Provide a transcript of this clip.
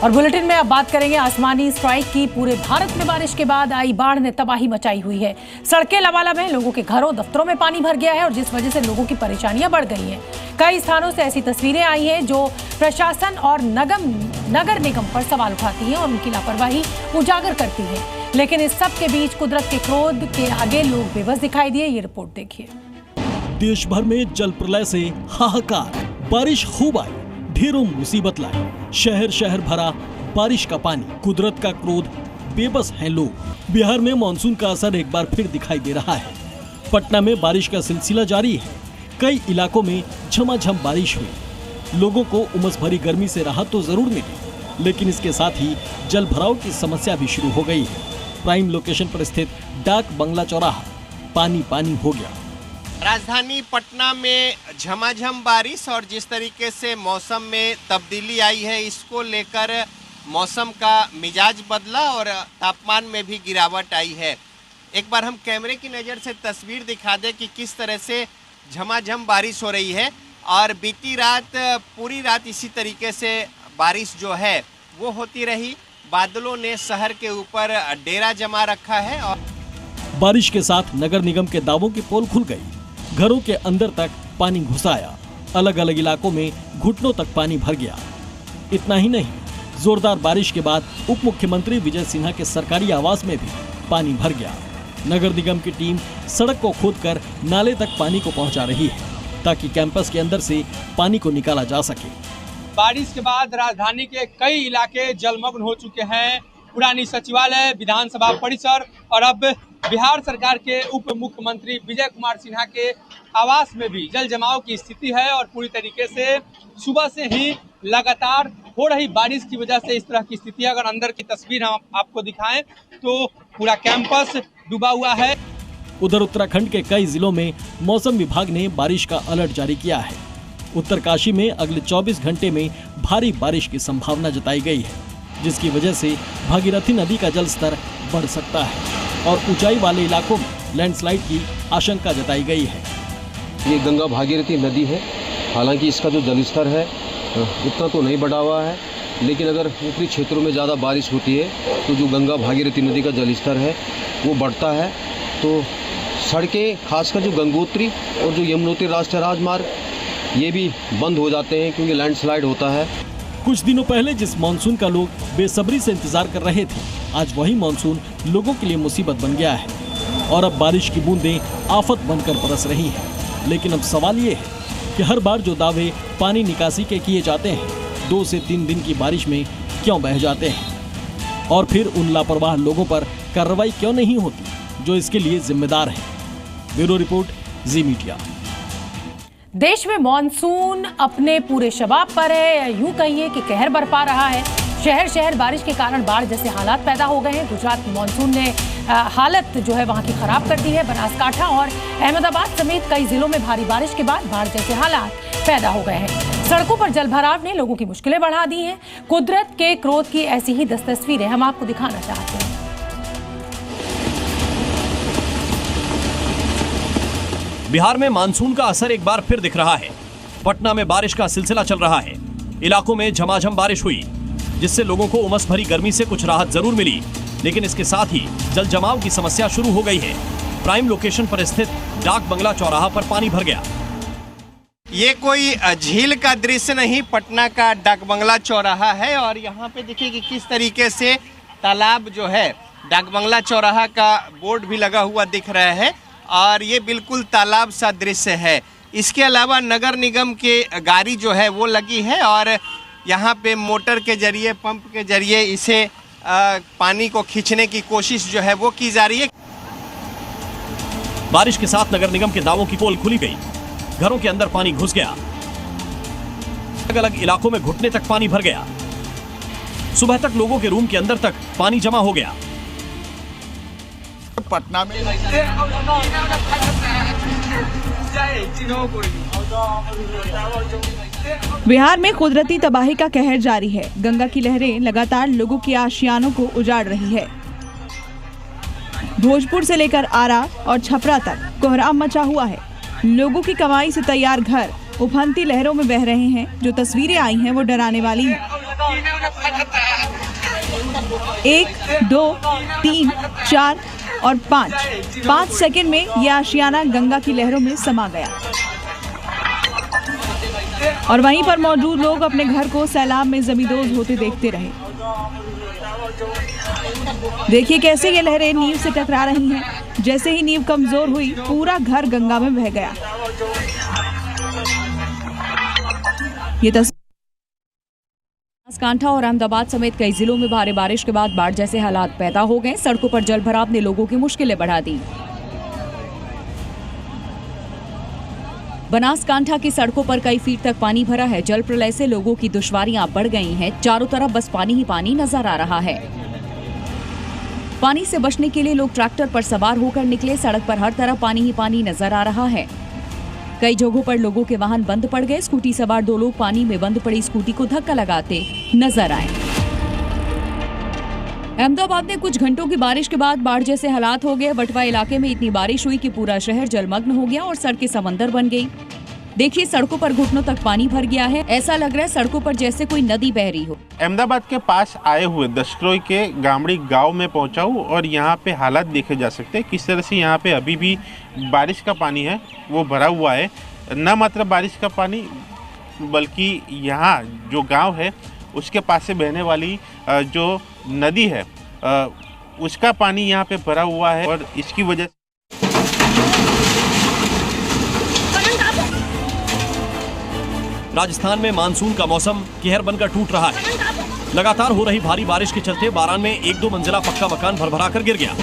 और बुलेटिन में अब बात करेंगे आसमानी स्ट्राइक की। पूरे भारत में बारिश के बाद आई बाढ़ ने तबाही मचाई हुई है। सड़कें लबालब हैं, लोगों के घरों दफ्तरों में पानी भर गया है और जिस वजह से लोगों की परेशानियां बढ़ गई हैं। कई स्थानों से ऐसी तस्वीरें आई हैं जो प्रशासन और नगर निगम पर सवाल उठाती हैं और उनकी लापरवाही उजागर करती है। लेकिन इस सब के बीच कुदरत के क्रोध के आगे लोग बेबस दिखाई दिए। ये रिपोर्ट देखिए। देश भर में जल प्रलय से हाहाकार, बारिश खूब आई, ढेरों मुसीबत लाई, शहर शहर भरा बारिश का पानी, कुदरत का क्रोध, बेबस हैं लोग। बिहार में मानसून का असर एक बार फिर दिखाई दे रहा है। पटना में बारिश का सिलसिला जारी है। कई इलाकों में झमाझम बारिश हुई। लोगों को उमस भरी गर्मी से राहत तो जरूर मिली, लेकिन इसके साथ ही जल भराव की समस्या भी शुरू हो गई है। प्राइम लोकेशन पर स्थित डाक बंगला चौराहा पानी पानी हो गया। राजधानी पटना में झमाझम बारिश और जिस तरीके से मौसम में तब्दीली आई है, इसको लेकर मौसम का मिजाज बदला और तापमान में भी गिरावट आई है। एक बार हम कैमरे की नज़र से तस्वीर दिखा दें कि किस तरह से झमाझम बारिश हो रही है। और बीती रात पूरी रात इसी तरीके से बारिश जो है वो होती रही। बादलों ने शहर के ऊपर डेरा जमा रखा है और बारिश के साथ नगर निगम के दावों की पोल खुल गई। घरों के अंदर तक पानी घुस आया। अलग अलग इलाकों में घुटनों तक पानी भर गया। इतना ही नहीं, जोरदार बारिश के बाद उप मुख्यमंत्री विजय सिन्हा के सरकारी आवास में भी पानी भर गया। नगर निगम की टीम सड़क को खोदकर नाले तक पानी को पहुंचा रही है ताकि कैंपस के अंदर से पानी को निकाला जा सके। बारिश के बाद राजधानी के कई इलाके जलमग्न हो चुके हैं। पुरानी सचिवालय, विधानसभा परिसर और अब बिहार सरकार के उप मुख्यमंत्री विजय कुमार सिन्हा के आवास में भी जल जमाव की स्थिति है। और पूरी तरीके से सुबह से ही लगातार हो रही बारिश की वजह से इस तरह की स्थिति है। अगर अंदर की तस्वीर हम आपको दिखाएं तो पूरा कैंपस डूबा हुआ है। उधर उत्तराखंड के कई जिलों में मौसम विभाग ने बारिश का अलर्ट जारी किया है। उत्तरकाशी में अगले 24 घंटे में भारी बारिश की संभावना जताई गई है, जिसकी वजह से भागीरथी नदी का जल स्तर बढ़ सकता है और ऊंचाई वाले इलाकों में लैंडस्लाइड की आशंका जताई गई है। ये गंगा भागीरथी नदी है। हालांकि इसका जो जलस्तर है उतना तो नहीं बढ़ा हुआ है, लेकिन अगर ऊपरी क्षेत्रों में ज़्यादा बारिश होती है तो जो गंगा भागीरथी नदी का जलस्तर है वो बढ़ता है। तो सड़कें, खासकर जो गंगोत्री और जो यमुनोत्री राष्ट्रीय राजमार्ग, ये भी बंद हो जाते हैं क्योंकि लैंडस्लाइड होता है। कुछ दिनों पहले जिस मानसून का लोग बेसब्री से इंतजार कर रहे थे, आज वही मानसून लोगों के लिए मुसीबत बन गया है और अब बारिश की बूंदें आफत बनकर बरस रही हैं। लेकिन अब सवाल ये है कि हर बार जो दावे पानी निकासी के किए जाते हैं, 2 से 3 दिन की बारिश में क्यों बह जाते हैं और फिर उन लापरवाह लोगों पर कार्रवाई क्यों नहीं होती जो इसके लिए जिम्मेदार हैं। ब्यूरो रिपोर्ट, जी मीडिया। देश में मॉनसून अपने पूरे शबाब पर है, या यूं कहिए कि कहर बरपा रहा है। शहर शहर बारिश के कारण बाढ़ जैसे हालात पैदा हो गए हैं। गुजरात मॉनसून ने हालत जो है वहां की खराब कर दी है। बनासकांठा और अहमदाबाद समेत कई जिलों में भारी बारिश के बाद बाढ़ जैसे हालात पैदा हो गए हैं। सड़कों पर जलभराव ने लोगों की मुश्किलें बढ़ा दी हैं। कुदरत के क्रोध की ऐसी ही 10 तस्वीरें हम आपको दिखाना चाहते हैं। बिहार में मानसून का असर एक बार फिर दिख रहा है। पटना में बारिश का सिलसिला चल रहा है। इलाकों में झमाझम बारिश हुई, जिससे लोगों को उमस भरी गर्मी से कुछ राहत जरूर मिली, लेकिन इसके साथ ही जल जमाव की समस्या शुरू हो गई है। प्राइम लोकेशन पर स्थित डाक बंगला चौराहा पर पानी भर गया। ये कोई झील का दृश्य नहीं, पटना का डाक बंगला चौराहा है। और यहाँ पे देखिए कि किस तरीके से तालाब जो है, डाक बंगला चौराहा का बोर्ड भी लगा हुआ दिख रहा है और ये बिल्कुल तालाब सा दृश्य है। इसके अलावा नगर निगम के गाड़ी जो है वो लगी है और यहाँ पे मोटर के जरिए, पंप के जरिए इसे पानी को खींचने की कोशिश जो है वो की जा रही है। बारिश के साथ नगर निगम के दावों की पोल खुली गई। घरों के अंदर पानी घुस गया। अलग अलग इलाकों में घुटने तक पानी भर गया। सुबह तक लोगों के रूम के अंदर तक पानी जमा हो गया। पटना में बिहार में कुदरती तबाही का कहर जारी है। गंगा की लहरें लगातार लोगों की आशियानों को उजाड़ रही है। भोजपुर से लेकर आरा और छपरा तक कोहराम मचा हुआ है। लोगों की कमाई से तैयार घर उफनती लहरों में बह रहे हैं। जो तस्वीरें आई हैं वो डराने वाली हैं। 1, 2, 3, 4 और 5 सेकंड में यह आशियाना गंगा की लहरों में समा गया और वहीं पर मौजूद लोग अपने घर को सैलाब में जमींदोज होते देखते रहे। देखिए कैसे ये लहरें नींव से टकरा रही हैं। जैसे ही नींव कमजोर हुई, पूरा घर गंगा में बह गया। ये बनासकांठा और अहमदाबाद समेत कई जिलों में भारी बारिश के बाद बाढ़ जैसे हालात पैदा हो गए। सड़कों पर जलभराव ने लोगों की मुश्किलें बढ़ा दी। बनासकांठा की सड़कों पर कई फीट तक पानी भरा है। जल प्रलय से लोगों की दुश्वारियां बढ़ गई हैं। चारों तरफ बस पानी ही पानी नजर आ रहा है। पानी से बचने के लिए लोग ट्रैक्टर पर सवार होकर निकले। सड़क पर हर तरफ पानी ही पानी नजर आ रहा है। कई जगहों पर लोगों के वाहन बंद पड़ गए। स्कूटी सवार 2 लोग पानी में बंद पड़ी स्कूटी को धक्का लगाते नजर आए। अहमदाबाद में कुछ घंटों की बारिश के बाद बाढ़ जैसे हालात हो गए। वटवा इलाके में इतनी बारिश हुई कि पूरा शहर जलमग्न हो गया और सड़कें समंदर बन गई। देखिए सड़कों पर घुटनों तक पानी भर गया है। ऐसा लग रहा है सड़कों पर जैसे कोई नदी बह रही हो। अहमदाबाद के पास आए हुए दशक्रोई के गामड़ी गांव में पहुंचा हूं और यहां पे हालात देखे जा सकते हैं किस तरह से यहां पे अभी भी बारिश का पानी है वो भरा हुआ है। न मात्र बारिश का पानी बल्कि यहाँ जो गांव है उसके पास से बहने वाली जो नदी है उसका पानी यहाँ पे भरा हुआ है और इसकी वजह राजस्थान में मानसून का मौसम कहर बनकर टूट रहा है। लगातार हो रही भारी बारिश के चलते बारान में 1-2 मंजिला पक्का मकान भरभरा कर गिर गया।